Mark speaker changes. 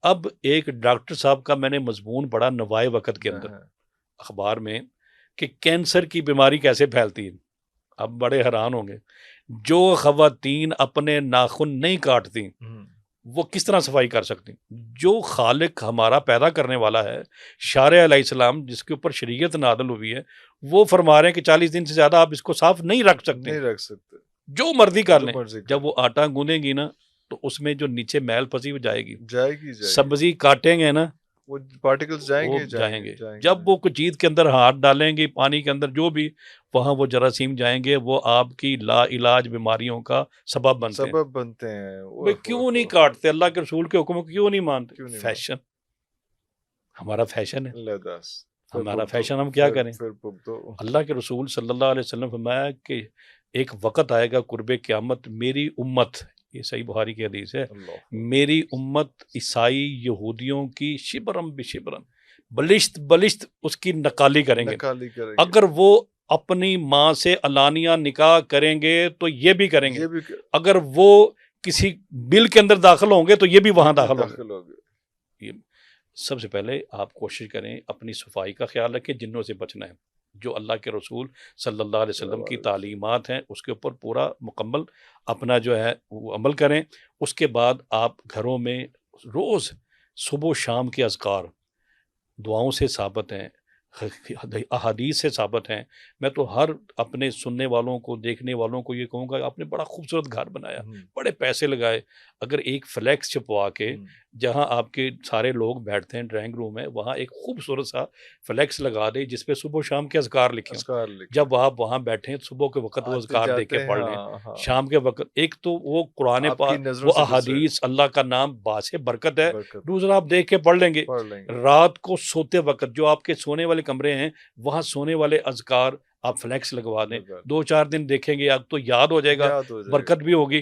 Speaker 1: اب ایک ڈاکٹر صاحب کا میں نے مضمون پڑھا نوائے وقت کے اندر اخبار میں کہ کینسر کی بیماری کیسے پھیلتی ہے. اب بڑے حیران ہوں گے. جو خواتین اپنے ناخن نہیں کاٹتی وہ کس طرح صفائی کر سکتی؟ جو خالق ہمارا پیدا کرنے والا ہے، شارع علیہ السلام جس کے اوپر شریعت نازل ہوئی ہے، وہ فرما رہے ہیں کہ 40 دن سے زیادہ آپ اس کو صاف نہیں رکھ سکتے، جو مرضی کر لیں. جب وہ آٹا گوندیں گی نا تو اس میں جو نیچے میل پھنسی وہ جائے گی. سبزی کاٹیں گے نا
Speaker 2: وہ پارٹیکلز
Speaker 1: جائیں گے. جب وہ کچھ چیز کے اندر ہاتھ ڈالیں گے، پانی کے اندر جو بھی، وہاں وہ جراثیم جائیں گے، وہ آپ کی لا علاج بیماریوں کا سبب بنتے ہیں. بھئی کیوں نہیں کاٹتے؟ اللہ کے رسول کے حکم کو کیوں نہیں مانتے؟ فیشن، ہمارا فیشن ہے. ہمارا فیشن ہم کیا کریں؟ اللہ کے رسول صلی اللہ علیہ وسلم فرمایا کہ ایک وقت آئے گا قرب قیامت، میری امت، یہ صحیح بخاری کی حدیث ہے، میری امت عیسائی یہودیوں کی شبرم بشبرم، بلشت بلشت اس کی نقالی کریں گے. اگر وہ اپنی ماں سے علانیہ نکاح کریں گے تو یہ بھی کریں گے، اگر وہ کسی بل کے اندر داخل ہوں گے تو یہ بھی وہاں داخل ہوں گے. سب سے پہلے آپ کوشش کریں اپنی صفائی کا خیال رکھیں، جنوں سے بچنا ہے. جو اللہ کے رسول صلی اللہ علیہ وسلم کی تعلیمات ہیں اس کے اوپر پورا مکمل اپنا جو ہے وہ عمل کریں. اس کے بعد آپ گھروں میں روز صبح و شام کے اذکار دعاؤں سے ثابت ہیں، احادیث سے ثابت ہیں. میں تو ہر اپنے سننے والوں کو، دیکھنے والوں کو یہ کہوں گا آپ نے بڑا خوبصورت گھر بنایا، بڑے پیسے لگائے، اگر ایک فلیکس چھپوا کے جہاں آپ کے سارے لوگ بیٹھتے ہیں ڈرائنگ روم ہے، وہاں ایک خوبصورت سا فلیکس لگا دے جس پہ صبح و شام کے اذکار لکھیں. جب آپ وہاں بیٹھیں صبح کے وقت وہ اذکار دیکھ کے پڑھ لیں، شام کے وقت ایک تو وہ قرآن پاک، وہ احادیث، اللہ کا نام باعث برکت ہے. دوسرا آپ دیکھ کے پڑھ لیں گے. رات کو سوتے وقت جو آپ کے سونے والے کمرے ہیں وہاں سونے والے اذکار آپ فلیکس لگوا دیں. 2-4 دن دیکھیں گے آپ تو یاد ہو جائے گا، برکت بھی ہوگی.